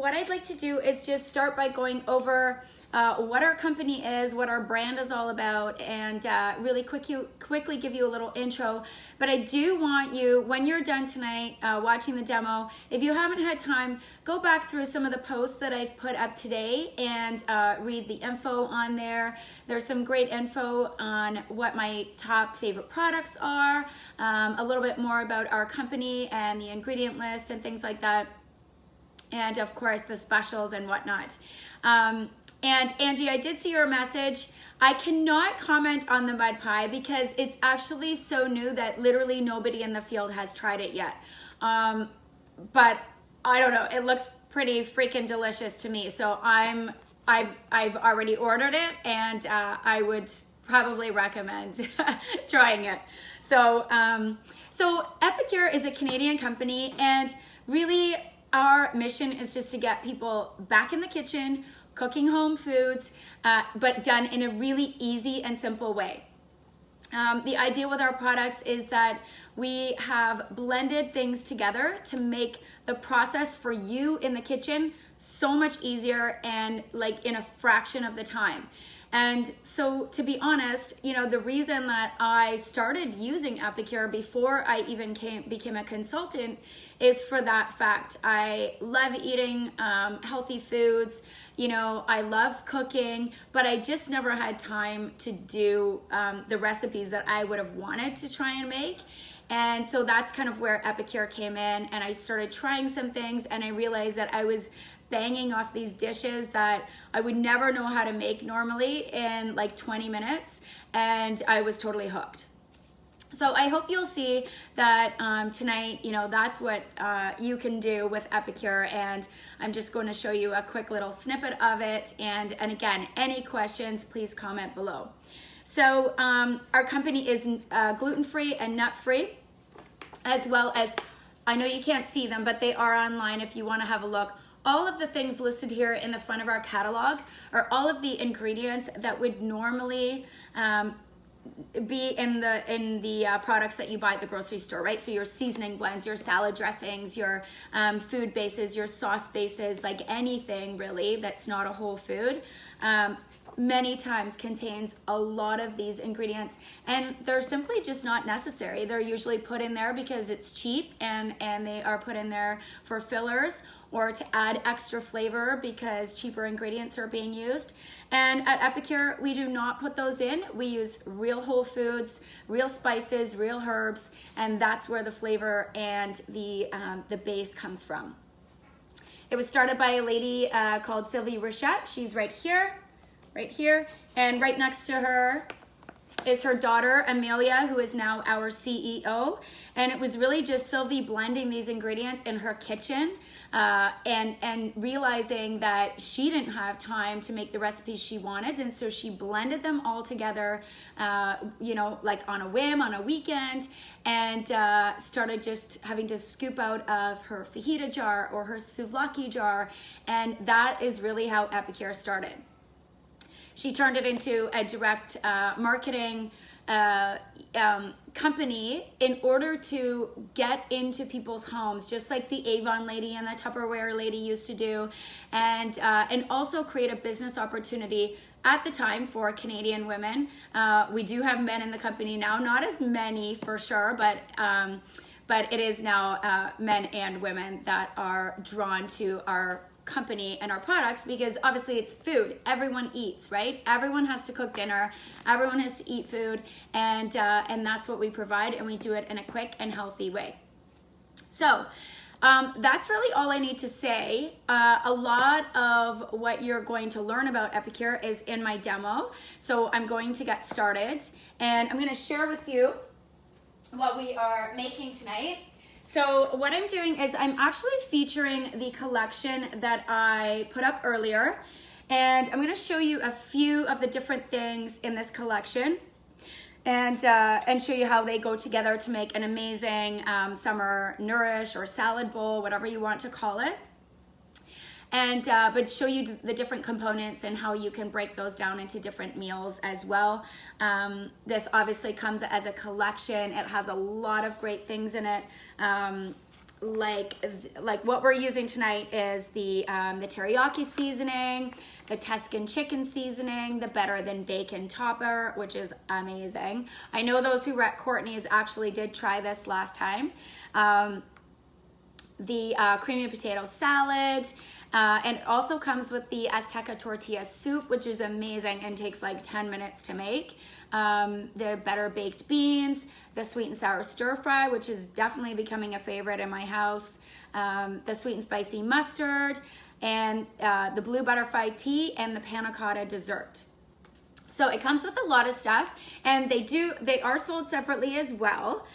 what I'd like to do is just start by going over what our company is, what our brand is all about, and really quickly give you a little intro. But I do want you, when you're done tonight watching the demo, if you haven't had time, go back through some of the posts that I've put up today and read the info on there. There's some great info on what my top favorite products are, a little bit more about our company and the ingredient list and things like that. And of course the specials and whatnot. And Angie, I did see your message. I cannot comment on the mud pie because it's actually so new that literally nobody in the field has tried it yet. But I don't know, it looks pretty freaking delicious to me. So I've already ordered it, and I would probably recommend trying it. So Epicure is a Canadian company, and really our mission is just to get people back in the kitchen, cooking home foods, but done in a really easy and simple way. The idea with our products is that we have blended things together to make the process for you in the kitchen so much easier and like in a fraction of the time. And so to be honest, you know, the reason that I started using Epicure before I even became a consultant is for that fact. I love eating healthy foods. You know, I love cooking, but I just never had time to do the recipes that I would have wanted to try and make. And so that's kind of where Epicure came in, and I started trying some things, and I realized that I was banging off these dishes that I would never know how to make normally in like 20 minutes, and I was totally hooked. So I hope you'll see that tonight, you know, that's what you can do with Epicure, and I'm just going to show you a quick little snippet of it, and again, any questions, please comment below. So our company is gluten-free and nut-free, as well as, I know you can't see them, but they are online if you want to have a look. All of the things listed here in the front of our catalog are all of the ingredients that would normally be in the products that you buy at the grocery store, right? So your seasoning blends, your salad dressings, your food bases, your sauce bases, like anything really that's not a whole food, many times contains a lot of these ingredients, and they're simply just not necessary. They're usually put in there because it's cheap, and they are put in there for fillers or to add extra flavor because cheaper ingredients are being used. And at Epicure, we do not put those in. We use real whole foods, real spices, real herbs, and that's where the flavor and the base comes from. It was started by a lady called Sylvie Rochette. She's right here, and right next to her is her daughter, Amelia, who is now our CEO. And it was really just Sylvie blending these ingredients in her kitchen and realizing that she didn't have time to make the recipes she wanted. And so she blended them all together, you know, like on a whim, on a weekend, and started just having to scoop out of her fajita jar or her souvlaki jar. And that is really how Epicure started. She turned it into a direct marketing company in order to get into people's homes, just like the Avon lady and the Tupperware lady used to do, and also create a business opportunity at the time for Canadian women. We do have men in the company now, not as many for sure, but it is now men and women that are drawn to our company and our products, because obviously it's food. Everyone eats, right? Everyone has to cook dinner. Everyone has to eat food, and that's what we provide, and we do it in a quick and healthy way. So that's really all I need to say. A lot of what you're going to learn about Epicure is in my demo, so I'm going to get started, and I'm going to share with you what we are making tonight. So what I'm doing is I'm actually featuring the collection that I put up earlier, and I'm going to show you a few of the different things in this collection, and show you how they go together to make an amazing summer nourish or salad bowl, whatever you want to call it. And but show you the different components and how you can break those down into different meals as well. This obviously comes as a collection. It has a lot of great things in it. like what we're using tonight is the teriyaki seasoning, the Tuscan chicken seasoning, the Better Than Bacon topper, which is amazing. I know those who were at Courtney's actually did try this last time. The creamy potato salad, and it also comes with the Azteca tortilla soup, which is amazing and takes like 10 minutes to make. The better baked beans, the sweet and sour stir fry, which is definitely becoming a favorite in my house, the sweet and spicy mustard, and the blue butterfly tea, and the panna cotta dessert. So it comes with a lot of stuff, and they are sold separately as well.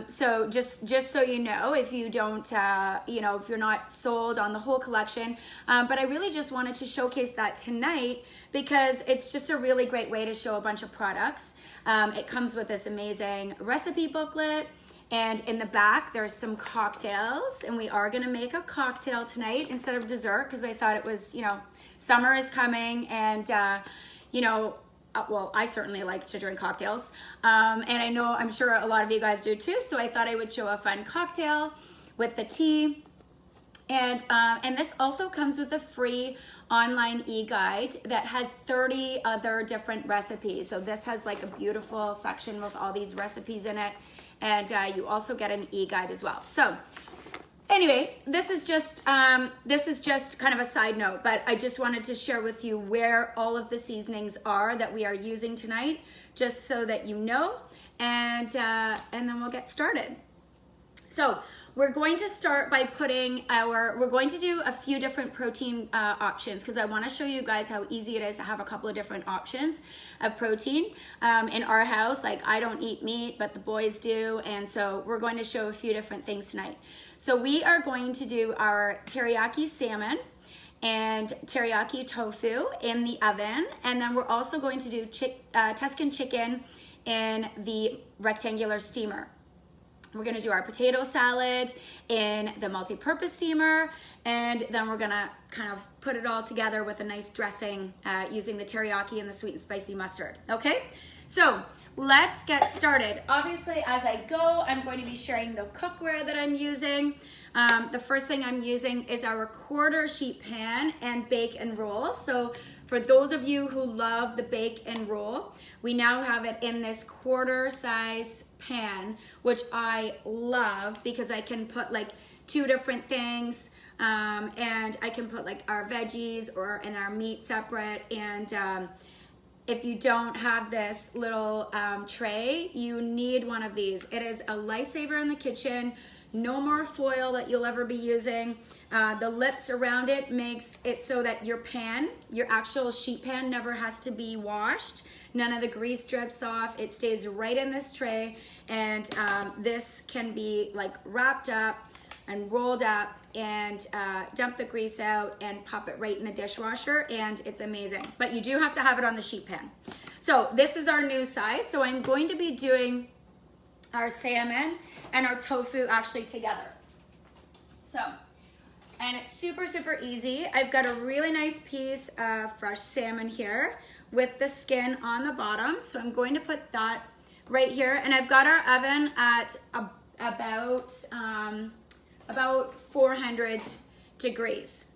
So just so you know, if you don't, if you're not sold on the whole collection, but I really just wanted to showcase that tonight because it's just a really great way to show a bunch of products. It comes with this amazing recipe booklet, and in the back there's some cocktails, and we are gonna make a cocktail tonight instead of dessert because I thought it was, summer is coming, and well, I certainly like to drink cocktails, and I'm sure a lot of you guys do too, so I thought I would show a fun cocktail with the tea. And this also comes with a free online e-guide that has 30 other different recipes. So this has like a beautiful section with all these recipes in it, and you also get an e-guide as well. So anyway, this is just kind of a side note, but I just wanted to share with you where all of the seasonings are that we are using tonight, just so that you know, and then we'll get started. So we're going to start by we're going to do a few different protein options because I want to show you guys how easy it is to have a couple of different options of protein. In our house, like I don't eat meat, but the boys do, and so we're going to show a few different things tonight. So we are going to do our teriyaki salmon and teriyaki tofu in the oven, and then we're also going to do Tuscan chicken in the rectangular steamer. We're gonna do our potato salad in the multi-purpose steamer, and then we're gonna kind of put it all together with a nice dressing using the teriyaki and the sweet and spicy mustard, okay? So let's get started. Obviously, as I go, I'm going to be sharing the cookware that I'm using. The first thing I'm using is our quarter sheet pan and bake and roll. So for those of you who love the bake and roll, we now have it in this quarter size pan, which I love because I can put like 2 different things, and I can put like our veggies and our meat separate, and if you don't have this little tray, you need one of these. It is a lifesaver in the kitchen. No more foil that you'll ever be using. The lips around it makes it so that your pan, your actual sheet pan, never has to be washed. None of the grease drips off. It stays right in this tray, and this can be like wrapped up and rolled up, and dump the grease out and pop it right in the dishwasher, and it's amazing. But you do have to have it on the sheet pan. So this is our new size. So I'm going to be doing our salmon and our tofu actually together. So, and it's super, super easy. I've got a really nice piece of fresh salmon here with the skin on the bottom. So I'm going to put that right here, and I've got our oven at about 400 degrees.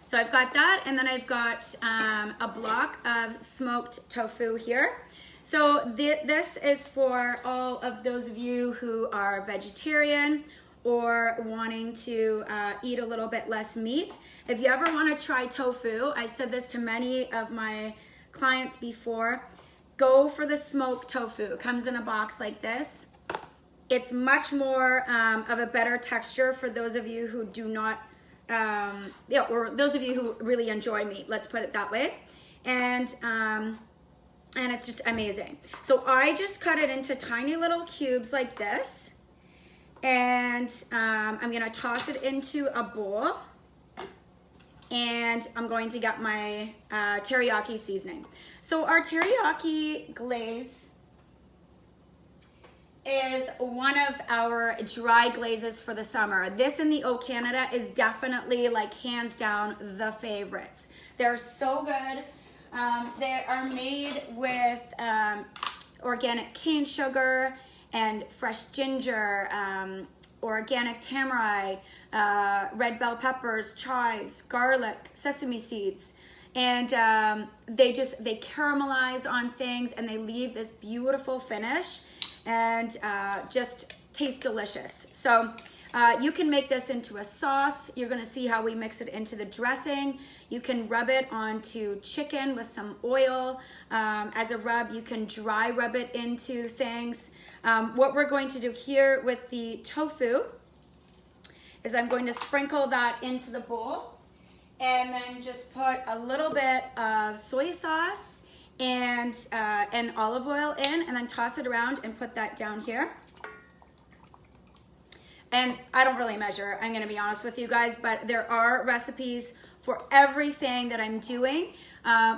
So I've got that, and then I've got a block of smoked tofu here. So this is for all of those of you who are vegetarian or wanting to eat a little bit less meat. If you ever want to try tofu, I've said this to many of my clients before, go for the smoked tofu. It comes in a box like this. It's much more of a better texture for those of you who do not, or those of you who really enjoy meat, let's put it that way. And it's just amazing. So I just cut it into tiny little cubes like this, and I'm gonna toss it into a bowl, and I'm going to get my teriyaki seasoning. So our teriyaki glaze is one of our dry glazes for the summer. This in the O Canada is definitely, like, hands down the favorites. They're so good. They are made with organic cane sugar and fresh ginger, organic tamari, red bell peppers, chives, garlic, sesame seeds. And they caramelize on things and they leave this beautiful finish and just taste delicious. So you can make this into a sauce. You're gonna see how we mix it into the dressing. You can rub it onto chicken with some oil as a rub. You can dry rub it into things. What we're going to do here with the tofu is I'm going to sprinkle that into the bowl and then just put a little bit of soy sauce and olive oil in, and then toss it around and put that down here. And I don't really measure, I'm gonna be honest with you guys, but there are recipes for everything that I'm doing.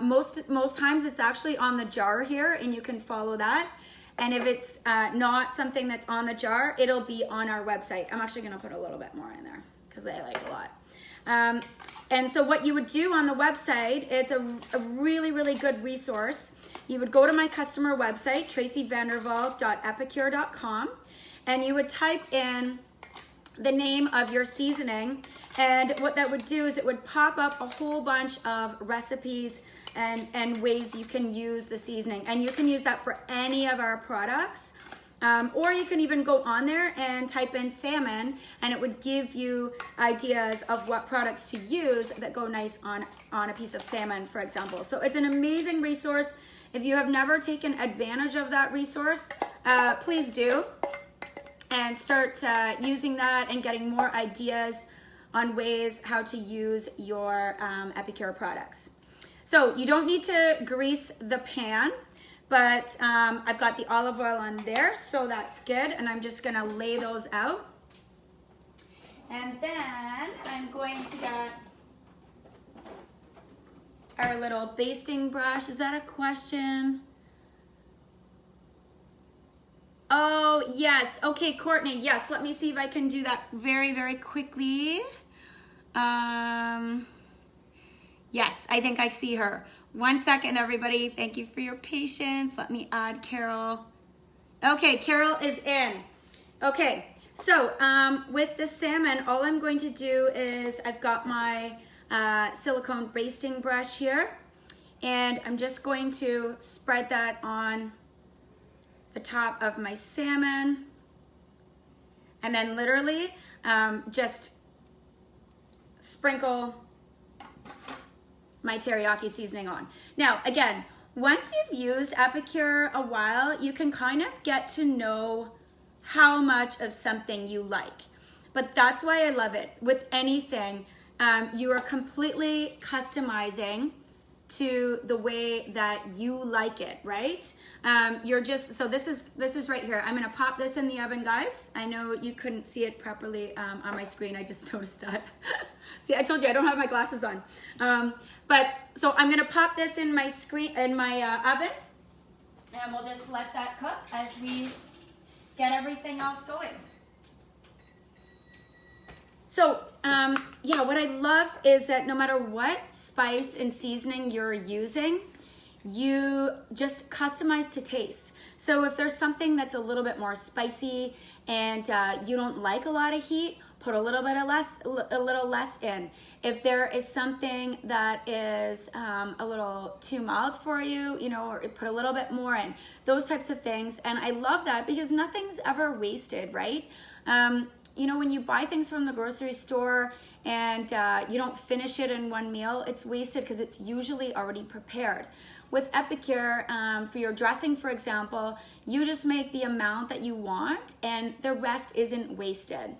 Most times it's actually on the jar here and you can follow that. And if it's not something that's on the jar, it'll be on our website. I'm actually gonna put a little bit more in there because I like a lot. And so what you would do on the website, it's a really, really good resource. You would go to my customer website, tracyvanderval.epicure.com, and you would type in the name of your seasoning, and what that would do is it would pop up a whole bunch of recipes and ways you can use the seasoning, and you can use that for any of our products, or you can even go on there and type in salmon and it would give you ideas of what products to use that go nice on a piece of salmon, for example. So it's an amazing resource. If you have never taken advantage of that resource, please do, and start using that and getting more ideas on ways how to use your Epicure products. So you don't need to grease the pan, but I've got the olive oil on there, so that's good. And I'm just gonna lay those out. And then I'm going to get our little basting brush. Is that a question? Oh, yes. Okay, Courtney. Yes, let me see if I can do that very, very quickly. Yes, I think I see her. 1 second, everybody. Thank you for your patience. Let me add Carol. Okay, Carol is in. Okay, so with the salmon, all I'm going to do is I've got my silicone basting brush here, and I'm just going to spread that on the top of my salmon, and then literally just sprinkle my teriyaki seasoning on. Now, again, once you've used Epicure a while, you can kind of get to know how much of something you like. But that's why I love it. With anything, you are completely customizing to the way that you like it, right? You're just, so this is right here. I'm gonna pop this in the oven, guys. I know you couldn't see it properly on my screen. I just noticed that. See, I told you I don't have my glasses on. But so I'm gonna pop this in my oven, and we'll just let that cook as we get everything else going. So yeah, what I love is that no matter what spice and seasoning you're using, you just customize to taste. So if there's something that's a little bit more spicy and you don't like a lot of heat, put a little less in. If there is something that is a little too mild for you, you know, or put a little bit more in. Those types of things. And I love that because nothing's ever wasted, right? You know, when you buy things from the grocery store and you don't finish it in one meal, it's wasted because it's usually already prepared. With Epicure, for your dressing, for example, you just make the amount that you want and the rest isn't wasted.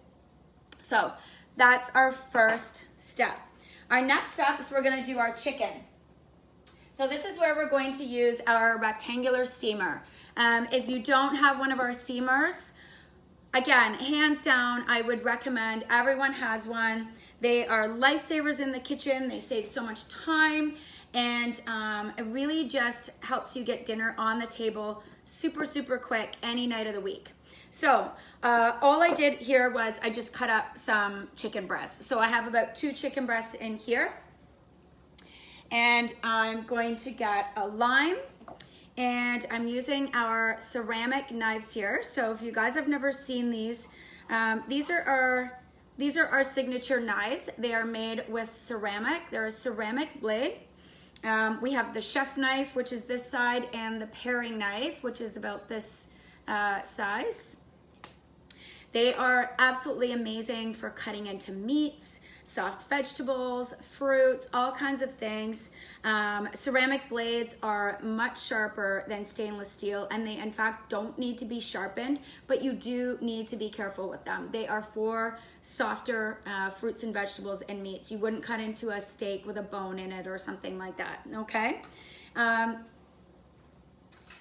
So that's our first step. Our next step is we're gonna do our chicken. So this is where we're going to use our rectangular steamer. If you don't have one of our steamers, again, hands down, I would recommend everyone has one. They are lifesavers in the kitchen. They save so much time, and it really just helps you get dinner on the table super, super quick any night of the week. So all I did here was I just cut up some chicken breasts. So I have about 2 chicken breasts in here, and I'm going to get a lime. And I'm using our ceramic knives here. So if you guys have never seen these, These are our signature knives. They are made with ceramic. They're a ceramic blade. We have the chef knife, which is this side, and the paring knife, which is about this size. They are absolutely amazing for cutting into meats, soft vegetables, fruits, all kinds of things. Ceramic blades are much sharper than stainless steel, and they in fact don't need to be sharpened, but you do need to be careful with them. They are for softer fruits and vegetables and meats. You wouldn't cut into a steak with a bone in it or something like that, okay?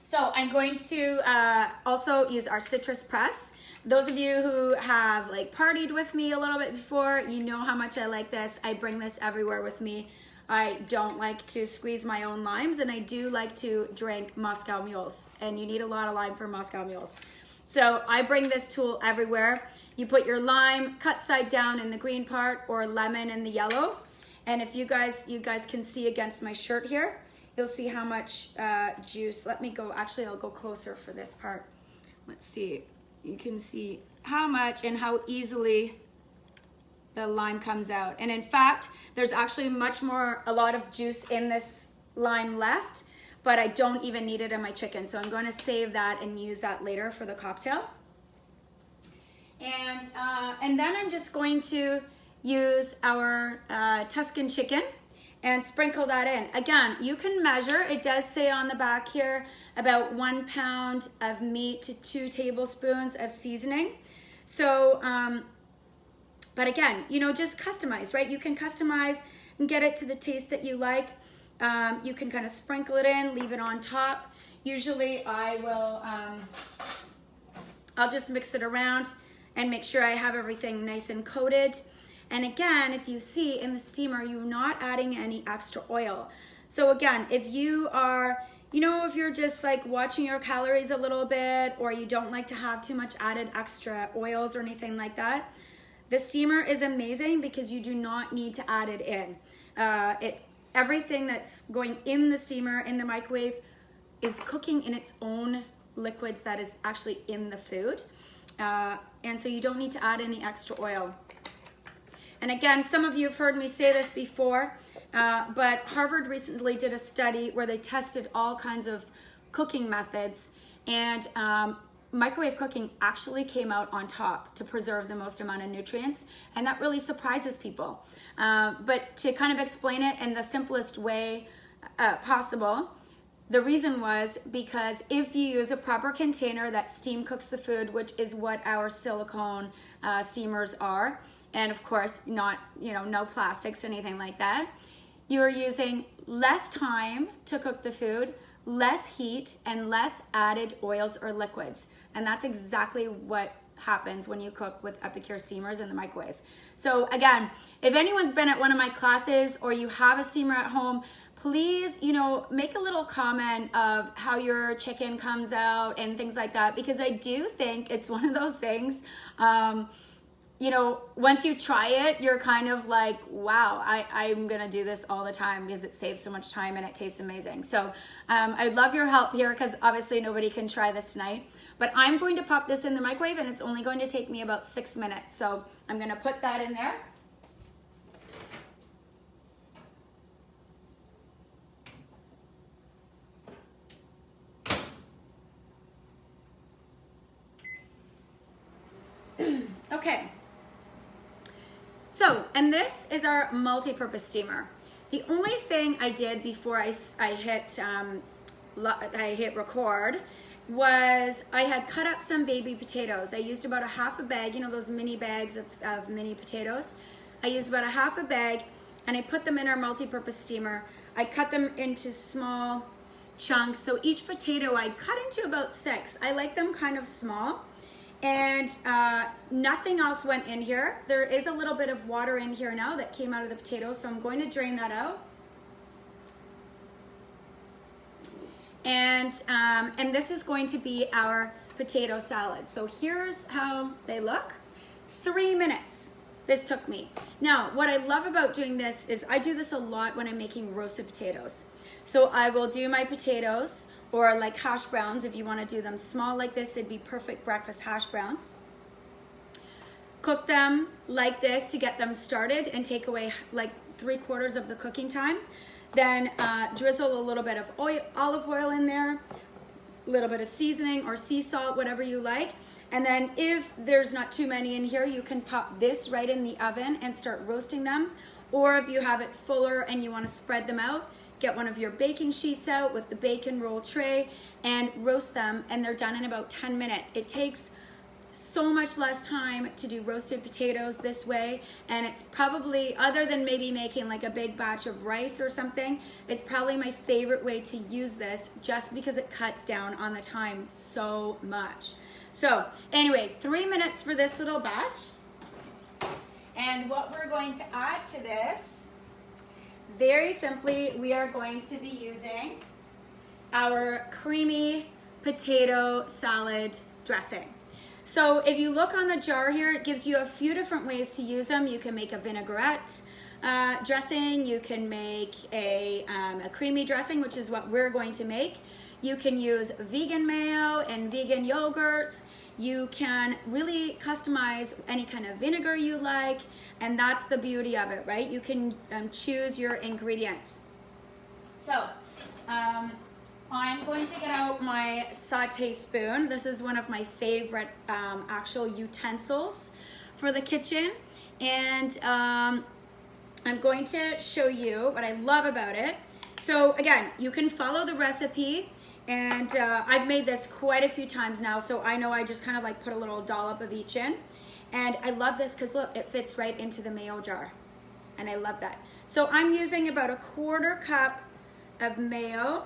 So I'm going to also use our citrus press. Those of you who have like partied with me a little bit before, you know how much I like this. I bring this everywhere with me. I don't like to squeeze my own limes, and I do like to drink Moscow mules, and you need a lot of lime for Moscow mules. So I bring this tool everywhere. You put your lime cut side down in the green part, or lemon in the yellow. And if you guys can see against my shirt here, you'll see how much juice. Let me go, actually I'll go closer for this part. Let's see. You can see how much and how easily the lime comes out. And in fact, there's actually a lot of juice in this lime left, but I don't even need it in my chicken. So I'm going to save that and use that later for the cocktail. And then I'm just going to use our Tuscan chicken and sprinkle that in. Again, you can measure. It does say on the back here about 1 pound of meat to 2 tablespoons of seasoning. So, but again, you know, just customize, right? You can customize and get it to the taste that you like. You can kind of sprinkle it in, leave it on top. Usually I will, I'll just mix it around and make sure I have everything nice and coated. And again, if you see in the steamer, you're not adding any extra oil. So again, if you are, you know, if you're just like watching your calories a little bit, or you don't like to have too much added extra oils or anything like that, the steamer is amazing because you do not need to add it in. Everything that's going in the steamer, in the microwave, is cooking in its own liquids that is actually in the food. And so you don't need to add any extra oil. And again, some of you have heard me say this before, but Harvard recently did a study where they tested all kinds of cooking methods, and microwave cooking actually came out on top to preserve the most amount of nutrients, and that really surprises people. But to kind of explain it in the simplest way possible, the reason was because if you use a proper container that steam cooks the food, which is what our silicone steamers are, and of course not, you know, no plastics, anything like that, you are using less time to cook the food, less heat, and less added oils or liquids. And that's exactly what happens when you cook with Epicure steamers in the microwave. So again, if anyone's been at one of my classes or you have a steamer at home, please, you know, make a little comment of how your chicken comes out and things like that, because I do think it's one of those things, you know, once you try it, you're kind of like, wow, I'm gonna do this all the time because it saves so much time and it tastes amazing. So I'd love your help here, because obviously nobody can try this tonight, but I'm going to pop this in the microwave, and it's only going to take me about 6 minutes. So I'm gonna put that in there. Okay. So, and this is our multi-purpose steamer. The only thing I did before I hit record was I had cut up some baby potatoes. I used about a half a bag, you know, those mini bags of mini potatoes. I used about a half a bag, and I put them in our multi-purpose steamer. I cut them into small chunks. So each potato I cut into about 6. I like them kind of small. And nothing else went in here. There is a little bit of water in here now that came out of the potatoes, so I'm going to drain that out. And this is going to be our potato salad. So here's how they look. 3 minutes this took me. Now, what I love about doing this is I do this a lot when I'm making roasted potatoes. So I will do my potatoes, or like hash browns. If you want to do them small like this, they'd be perfect breakfast hash browns. Cook them like this to get them started and take away like 3/4 of the cooking time. Then drizzle a little bit of olive oil in there, a little bit of seasoning or sea salt, whatever you like. And then if there's not too many in here, you can pop this right in the oven and start roasting them. Or if you have it fuller and you want to spread them out, get one of your baking sheets out with the bacon roll tray and roast them, and they're done in about 10 minutes. It takes so much less time to do roasted potatoes this way, and it's probably, other than maybe making like a big batch of rice or something, it's probably my favorite way to use this just because it cuts down on the time so much. So anyway, 3 minutes for this little batch. And what we're going to add to this, very simply, we are going to be using our creamy potato salad dressing. So if you look on the jar here, it gives you a few different ways to use them. You can make a vinaigrette dressing. You can make a creamy dressing, which is what we're going to make. You can use vegan mayo and vegan yogurts. You can really customize any kind of vinegar you like, and that's the beauty of it, right? You can choose your ingredients. So I'm going to get out my saute spoon. This is one of my favorite actual utensils for the kitchen, and I'm going to show you what I love about it. So again, you can follow the recipe, and I've made this quite a few times now, so I know I just kind of like put a little dollop of each in. And I love this because look, it fits right into the mayo jar, and I love that. So I'm using about 1/4 cup of mayo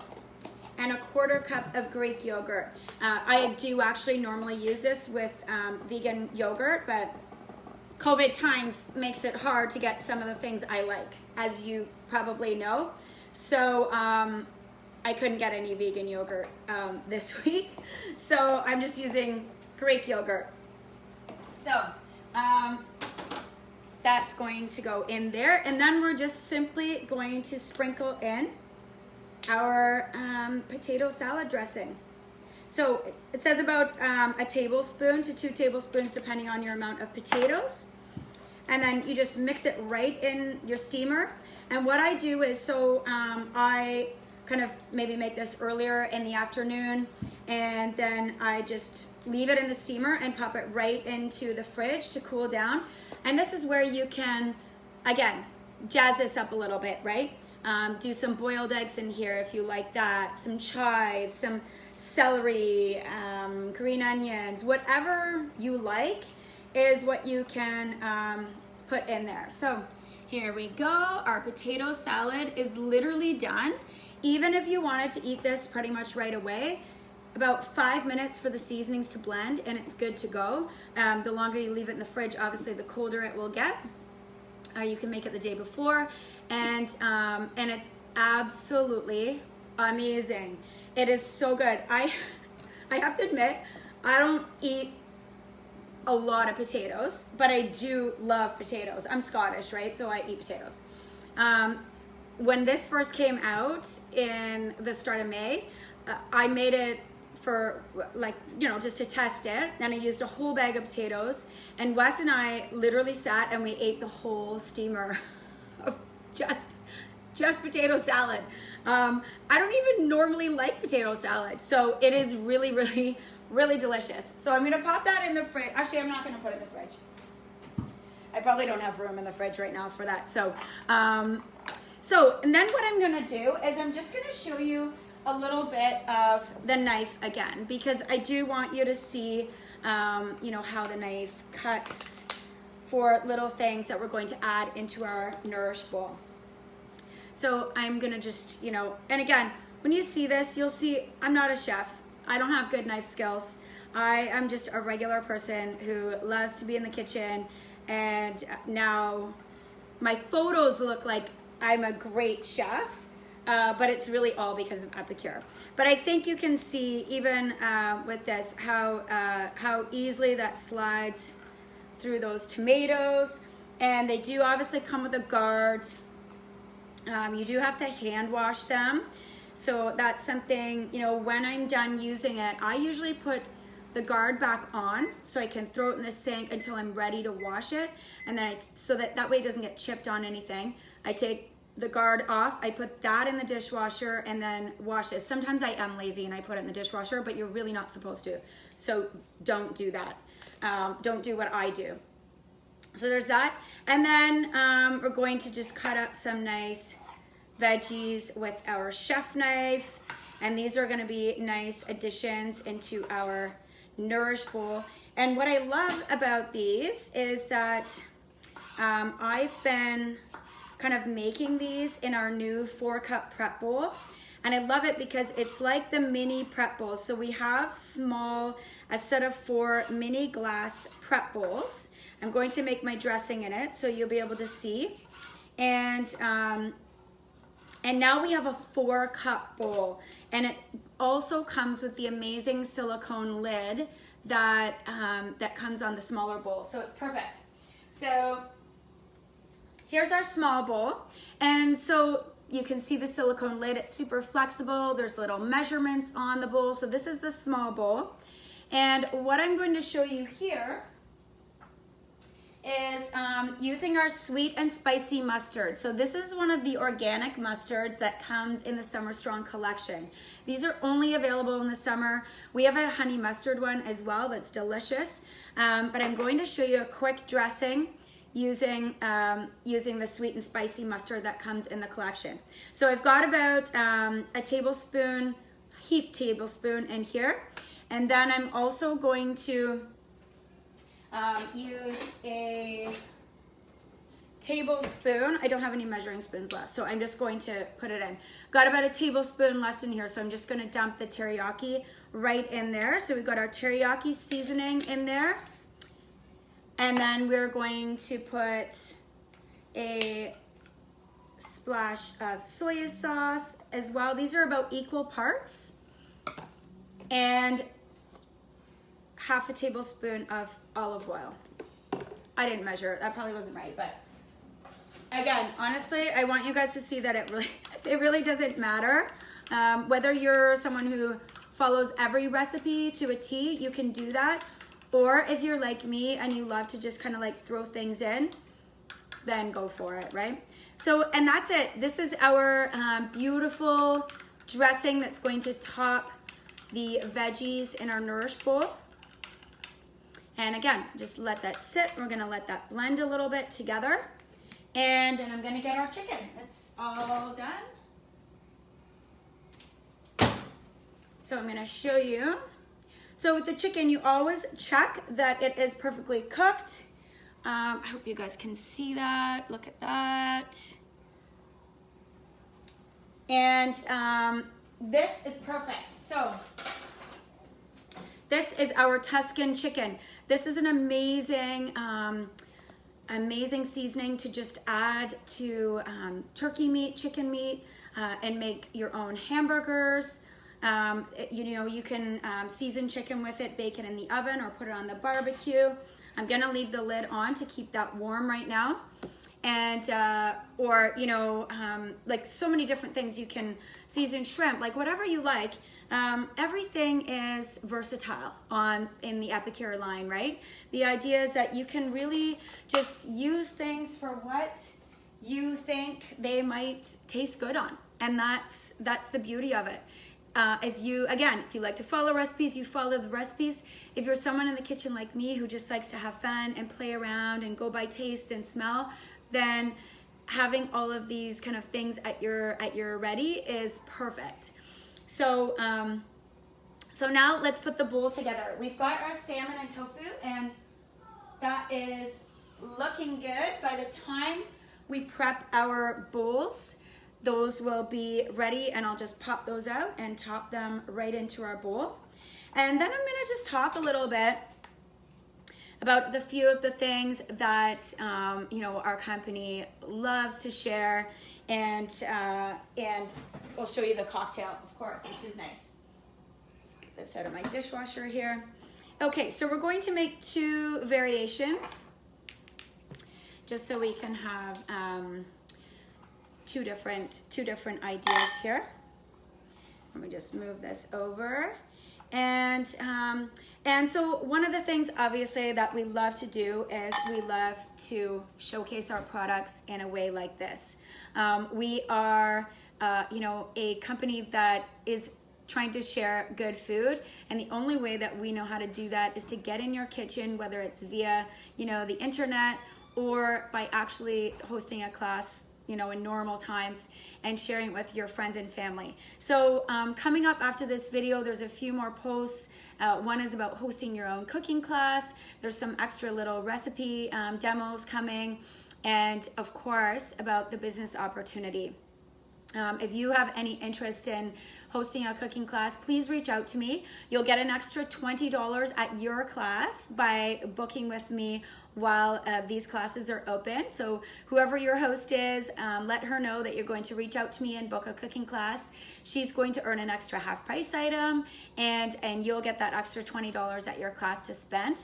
and 1/4 cup of Greek yogurt. I do actually normally use this with vegan yogurt, but COVID times makes it hard to get some of the things I like, as you probably know. So I couldn't get any vegan yogurt this week, so I'm just using Greek yogurt. So that's going to go in there, and then we're just simply going to sprinkle in our potato salad dressing. So it says about 1 tablespoon to 2 tablespoons depending on your amount of potatoes, and then you just mix it right in your steamer. And what I do is, so I kind of maybe make this earlier in the afternoon, and then I just leave it in the steamer and pop it right into the fridge to cool down. And this is where you can, again, jazz this up a little bit, right? Do some boiled eggs in here if you like that, some chives, some celery, green onions, whatever you like is what you can put in there. So here we go. Our potato salad is literally done. Even if you wanted to eat this pretty much right away, about 5 minutes for the seasonings to blend and it's good to go. The longer you leave it in the fridge, obviously the colder it will get. You can make it the day before, and it's absolutely amazing. It is so good. I have to admit, I don't eat a lot of potatoes, but I do love potatoes. I'm Scottish, right? So I eat potatoes. When this first came out in the start of May, I made it for just to test it. Then I used a whole bag of potatoes, and Wes and I literally sat and we ate the whole steamer of just potato salad. I don't even normally like potato salad, so it is really, really, really delicious. So I'm gonna pop that in the fridge. Actually, I'm not gonna put it in the fridge. I probably don't have room in the fridge right now for that. So and then what I'm gonna do is I'm just gonna show you a little bit of the knife again, because I do want you to see, how the knife cuts for little things that we're going to add into our Nourish bowl. So I'm gonna just, and again, when you see this, you'll see I'm not a chef. I don't have good knife skills. I am just a regular person who loves to be in the kitchen, and now my photos look like I'm a great chef, but it's really all because of Epicure. But I think you can see even with this how easily that slides through those tomatoes, and they do obviously come with a guard. You do have to hand wash them, so that's something, when I'm done using it, I usually put the guard back on so I can throw it in the sink until I'm ready to wash it. And then so that way it doesn't get chipped on anything. I take the guard off, I put that in the dishwasher and then wash it. Sometimes I am lazy and I put it in the dishwasher, but you're really not supposed to. So don't do that. Don't do what I do. So there's that. And then we're going to just cut up some nice veggies with our chef knife. And these are gonna be nice additions into our Nourish bowl. And what I love about these is that I've been kind of making these in our new 4-cup prep bowl. And I love it because it's like the mini prep bowls. So we have a set of 4 mini glass prep bowls. I'm going to make my dressing in it so you'll be able to see. And now we have a 4-cup bowl, and it also comes with the amazing silicone lid that comes on the smaller bowl. So it's perfect. So here's our small bowl, and so you can see the silicone lid. It's super flexible. There's little measurements on the bowl. So this is the small bowl, and what I'm going to show you here is using our sweet and spicy mustard. So this is one of the organic mustards that comes in the Summer Strong collection. These are only available in the summer. We have a honey mustard one as well that's delicious. But I'm going to show you a quick dressing using the sweet and spicy mustard that comes in the collection. So I've got about a tablespoon, heaped tablespoon in here. And then I'm also going to use a tablespoon. I don't have any measuring spoons left, so I'm just going to put it in. Got about a tablespoon left in here, so I'm just going to dump the teriyaki right in there. So we've got our teriyaki seasoning in there. And then we're going to put a splash of soy sauce as well. These are about equal parts. And half a tablespoon of olive oil. I didn't measure it, that probably wasn't right, but again, honestly, I want you guys to see that it really doesn't matter. Whether you're someone who follows every recipe to a T, you can do that. Or if you're like me and you love to just kind of like throw things in, then go for it, right? So, and that's it. This is our beautiful dressing that's going to top the veggies in our Nourish bowl. And again, just let that sit. We're gonna let that blend a little bit together. And then I'm gonna get our chicken. It's all done. So I'm gonna show you. So with the chicken, you always check that it is perfectly cooked. I hope you guys can see that. Look at that. And this is perfect. So this is our Tuscan chicken. This is an amazing, amazing seasoning to just add to turkey meat, chicken meat, and make your own hamburgers. You can season chicken with it, bake it in the oven or put it on the barbecue. I'm gonna leave the lid on to keep that warm right now. And, like so many different things you can season shrimp, like whatever you like. Everything is versatile in the Epicure line, right? The idea is that you can really just use things for what you think they might taste good on. And that's the beauty of it. If you like to follow recipes, you follow the recipes. If you're someone in the kitchen like me who just likes to have fun and play around and go by taste and smell, then having all of these kind of things at your ready is perfect. So now let's put the bowl together. We've got our salmon and tofu, and that is looking good. By the time we prep our bowls, those will be ready, and I'll just pop those out and top them right into our bowl. And then I'm gonna just talk a little bit about the few of the things that our company loves to share, and we'll show you the cocktail, of course, which is nice. Let's get this out of my dishwasher here. Okay, so we're going to make 2 variations, just so we can have two different ideas here. Let me just move this over. And so one of the things obviously that we love to do is we love to showcase our products in a way like this. We are, a company that is trying to share good food, and the only way that we know how to do that is to get in your kitchen, whether it's via, the internet or by actually hosting a class, in normal times and sharing it with your friends and family. So coming up after this video, there's a few more posts. One is about hosting your own cooking class. There's some extra little recipe demos coming, and of course about the business opportunity. If you have any interest in hosting a cooking class, please reach out to me. You'll get an extra $20 at your class by booking with me while these classes are open. So whoever your host is, let her know that you're going to reach out to me and book a cooking class. She's going to earn an extra half price item, and you'll get that extra $20 at your class to spend.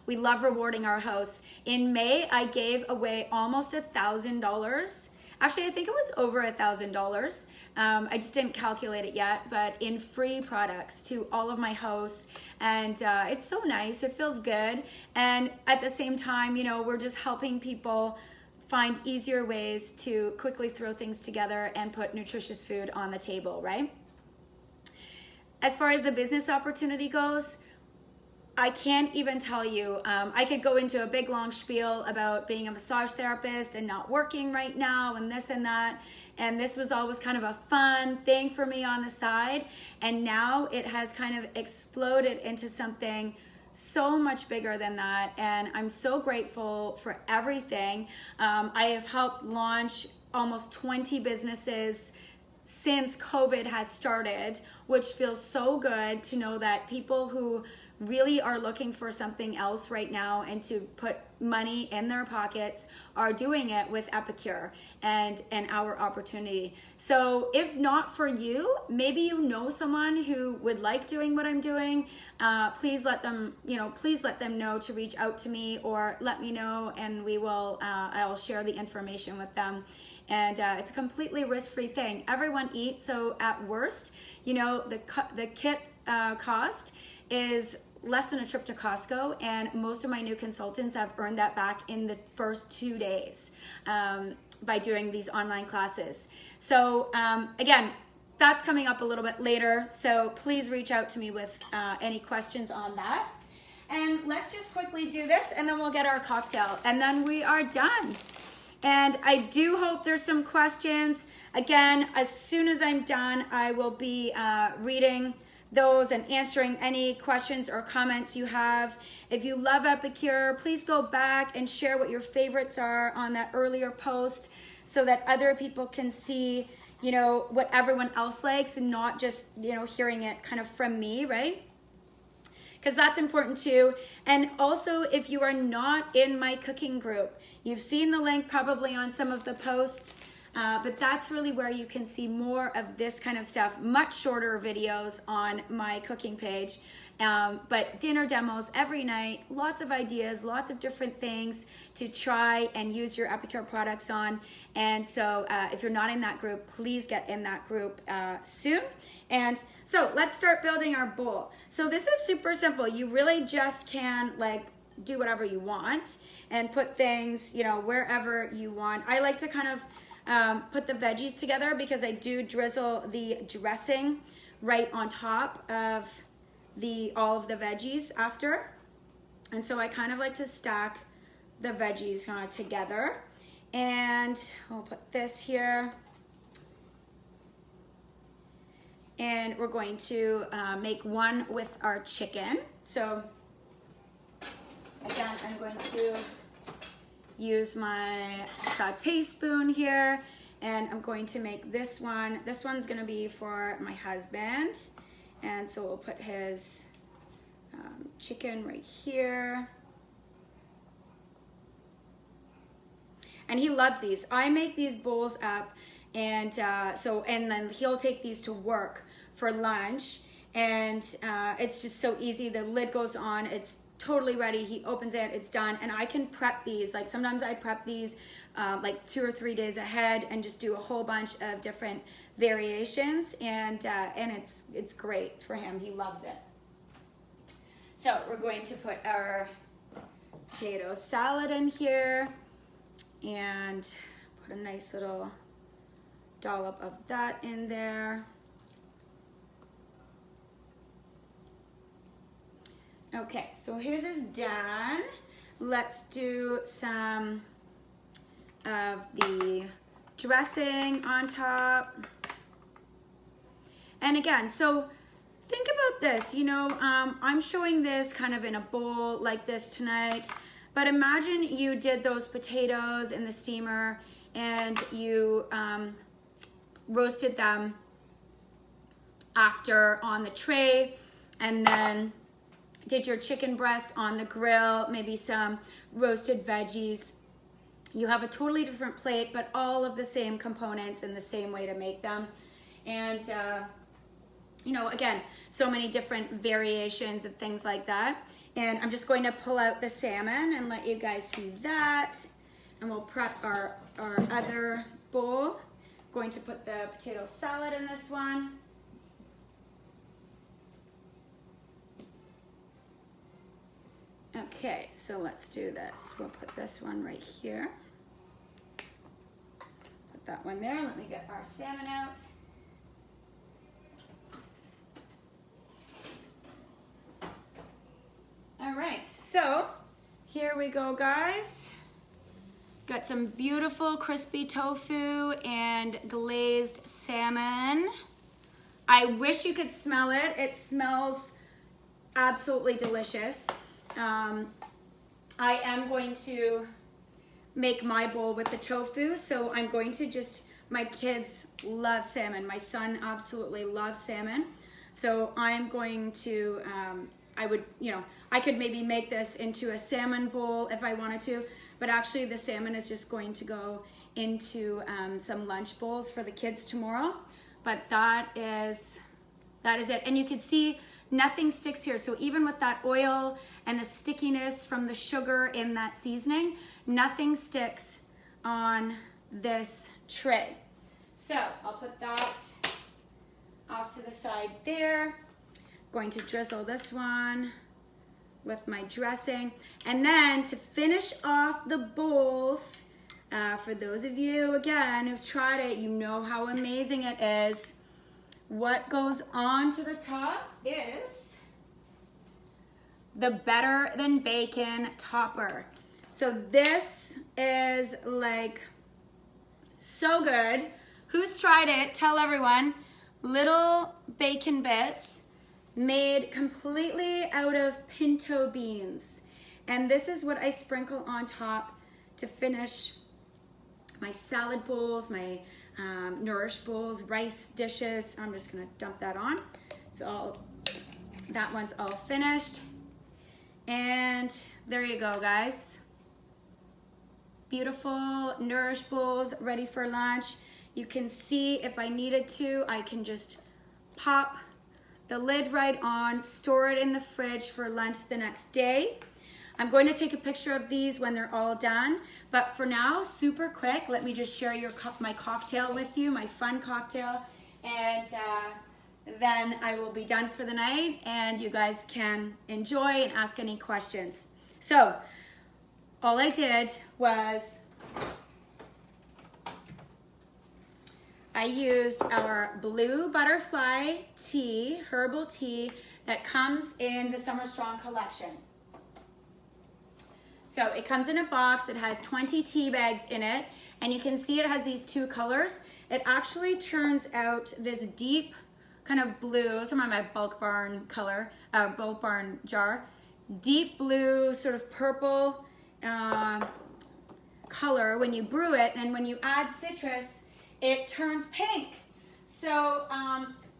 We love rewarding our hosts. In May, I gave away almost $1,000. Actually, I think it was over $1,000. I just didn't calculate it yet, but in free products to all of my hosts. And it's so nice. It feels good. And at the same time, we're just helping people find easier ways to quickly throw things together and put nutritious food on the table, right? As far as the business opportunity goes, I can't even tell you. I could go into a big long spiel about being a massage therapist and not working right now and this and that. And this was always kind of a fun thing for me on the side. And now it has kind of exploded into something so much bigger than that. And I'm so grateful for everything. I have helped launch almost 20 businesses since COVID has started, which feels so good to know that people who really are looking for something else right now and to put money in their pockets are doing it with Epicure and our opportunity. So if not for you, maybe you know someone who would like doing what I'm doing, please let them know to reach out to me, or let me know and I'll share the information with them. And it's a completely risk-free thing. Everyone eats, so at worst, the kit cost is less than a trip to Costco, and most of my new consultants have earned that back in the first 2 days by doing these online classes. So again, that's coming up a little bit later, so please reach out to me with any questions on that. And let's just quickly do this, and then we'll get our cocktail, and then we are done. And I do hope there's some questions. Again, as soon as I'm done, I will be reading those and answering any questions or comments you have. If you love Epicure, please go back and share what your favorites are on that earlier post so that other people can see, what everyone else likes, and not just, hearing it kind of from me, right? Because that's important too. And also, if you are not in my cooking group, you've seen the link probably on some of the posts. But that's really where you can see more of this kind of stuff, much shorter videos on my cooking page. But dinner demos every night, lots of ideas, lots of different things to try and use your Epicure products on. And so if you're not in that group, please get in that group soon. And so let's start building our bowl. So this is super simple. You really just can do whatever you want and put things, wherever you want. I like to kind of put the veggies together because I do drizzle the dressing right on top of all of the veggies after. And so I kind of like to stack the veggies kind of together. And we'll put this here. And we're going to make one with our chicken. So again, I'm going to use my sauté spoon here, and I'm going to make this one. This one's gonna be for my husband, and so we'll put his chicken right here. And he loves these. I make these bowls up, and then he'll take these to work for lunch, and it's just so easy. The lid goes on, it's totally ready. He opens it, it's done, and I can prep these. Sometimes I prep these like 2 or 3 days ahead and just do a whole bunch of different variations, and it's great for him. He loves it. So we're going to put our potato salad in here and put a nice little dollop of that in there. Okay, so his is done. Let's do some of the dressing on top. And again, so think about this, you know, I'm showing this kind of in a bowl like this tonight, but imagine you did those potatoes in the steamer and you roasted them after on the tray, and then did your chicken breast on the grill, maybe some roasted veggies. You have a totally different plate, but all of the same components and the same way to make them. And, you know, again, so many different variations of things like that. And I'm just going to pull out the salmon and let you guys see that. And we'll prep our other bowl. Going to put the potato salad in this one. Okay, so let's do this. We'll put this one right here. Put that one there. Let me get our salmon out. All right, so here we go, guys. Got some beautiful crispy tofu and glazed salmon. I wish you could smell it. It smells absolutely delicious. I am going to make my bowl with the tofu, so I'm going to just, my kids love salmon. My son absolutely loves salmon. So I'm going to, I could maybe make this into a salmon bowl if I wanted to, but actually the salmon is just going to go into some lunch bowls for the kids tomorrow. But that is it. And you can see nothing sticks here. So even with that oil and the stickiness from the sugar in that seasoning, nothing sticks on this tray. So I'll put that off to the side there. Going to drizzle this one with my dressing. And then to finish off the bowls, for those of you, again, who've tried it, you know how amazing it is. What goes on to the top is the Better Than Bacon topper. So this is like so good. Who's tried it? Tell everyone. Little bacon bits made completely out of pinto beans. And this is what I sprinkle on top to finish my salad bowls, my nourish bowls, rice dishes. I'm just gonna dump that on. That one's all finished. And there you go, guys. Beautiful nourish bowls ready for lunch. You can see if I needed to, I can just pop the lid right on, store it in the fridge for lunch the next day. I'm going to take a picture of these when they're all done, but for now, super quick, let me just share my cocktail with you, my fun cocktail, and then I will be done for the night and you guys can enjoy and ask any questions. So, all I did was I used our Blue Butterfly tea, herbal tea, that comes in the Summer Strong collection. So it comes in a box, it has 20 tea bags in it, and you can see it has these two colors. It actually turns out this deep kind of blue, some of my Bulk Barn color, Bulk Barn jar, deep blue, sort of purple color when you brew it, and when you add citrus, it turns pink. So,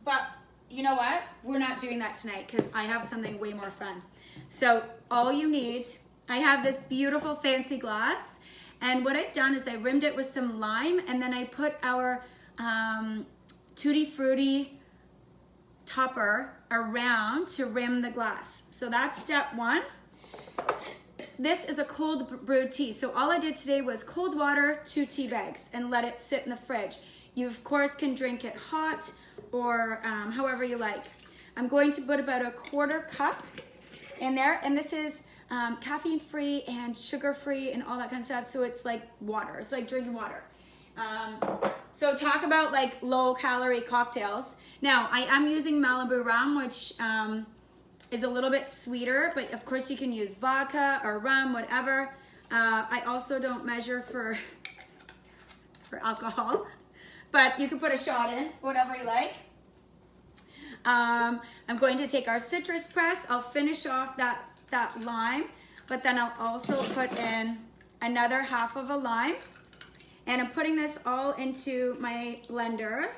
but you know what? We're not doing that tonight because I have something way more fun. So all you need, I have this beautiful fancy glass, and what I've done is I rimmed it with some lime, and then I put our Tutti Frutti topper around to rim the glass. So that's step one. this is a cold brewed tea. So all I did today was cold water, 2 tea bags, and let it sit in the fridge. You of course can drink it hot or however you like. I'm going to put about a 1/4 cup in there, and this is caffeine free and sugar free and all that kind of stuff. So it's like water, it's like drinking water. So talk about like low calorie cocktails. Now I am using Malibu rum, which is a little bit sweeter, but of course you can use vodka or rum, whatever. I also don't measure for alcohol, but you can put a shot in, whatever you like. I'm going to take our citrus press. I'll finish off that lime, but then I'll also put in another 1/2 of a lime, and I'm putting this all into my blender.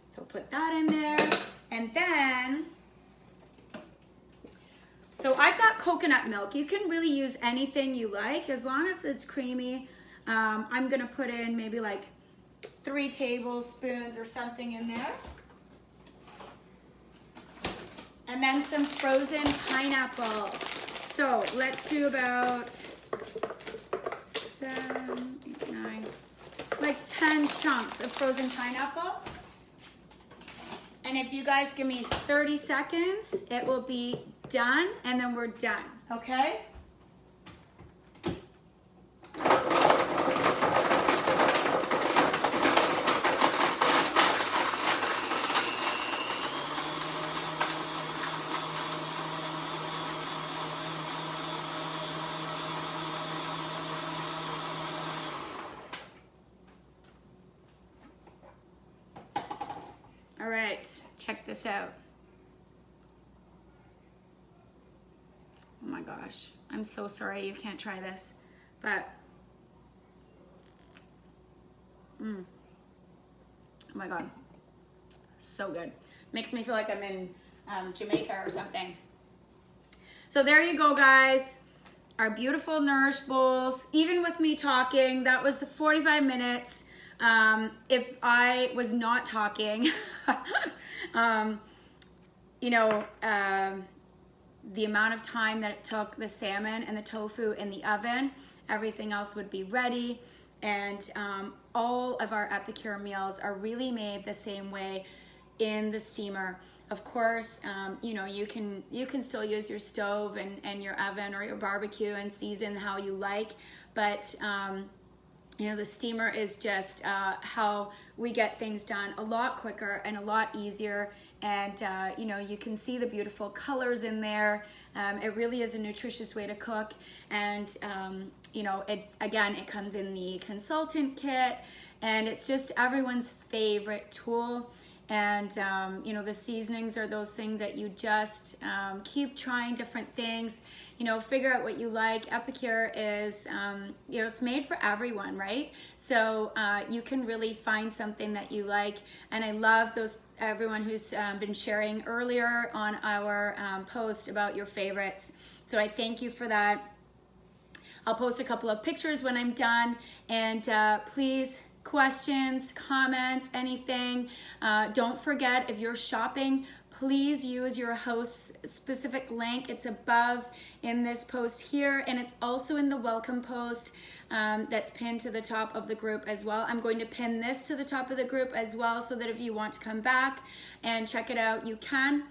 So put that in there, and then, so I've got coconut milk. You can really use anything you like as long as it's creamy. I'm gonna put in maybe like 3 tablespoons or something in there. And then some frozen pineapple. So let's do about 7, 8, 9, like 10 chunks of frozen pineapple. And if you guys give me 30 seconds, it will be done, and then we're done, okay? All right, check this out. Oh my gosh, I'm so sorry you can't try this, but oh my God, so good. Makes me feel like I'm in Jamaica or something. So there you go, guys. Our beautiful Nourish bowls. Even with me talking, that was 45 minutes. If I was not talking, you know, the amount of time that it took the salmon and the tofu in the oven, everything else would be ready. And all of our Epicure meals are really made the same way in the steamer. Of course, you know, you can still use your stove and your oven or your barbecue and season how you like, but you know, the steamer is just how we get things done a lot quicker and a lot easier. And you know, you can see the beautiful colors in there. It really is a nutritious way to cook. And you know, it comes in the consultant kit, and it's just everyone's favorite tool. And you know, the seasonings are those things that you just keep trying different things, you know, figure out what you like. Epicure is, you know, it's made for everyone, right? So you can really find something that you like. And I love everyone who's been sharing earlier on our post about your favorites. So I thank you for that. I'll post a couple of pictures when I'm done, and please, questions, comments, anything. Don't forget, if you're shopping, please use your host's specific link. It's above in this post here, and it's also in the welcome post that's pinned to the top of the group as well. I'm going to pin this to the top of the group as well, so that if you want to come back and check it out, you can.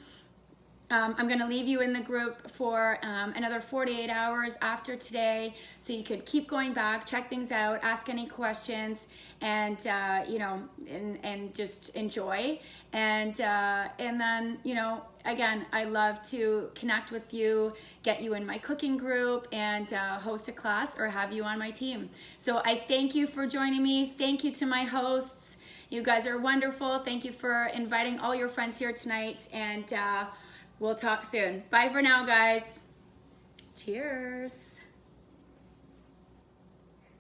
I'm going to leave you in the group for another 48 hours after today, so you could keep going back, check things out, ask any questions, and you know, and just enjoy. And then, you know, again, I love to connect with you, get you in my cooking group, and host a class or have you on my team. So I thank you for joining me. Thank you to my hosts. You guys are wonderful. Thank you for inviting all your friends here tonight, and we'll talk soon. Bye for now, guys. Cheers.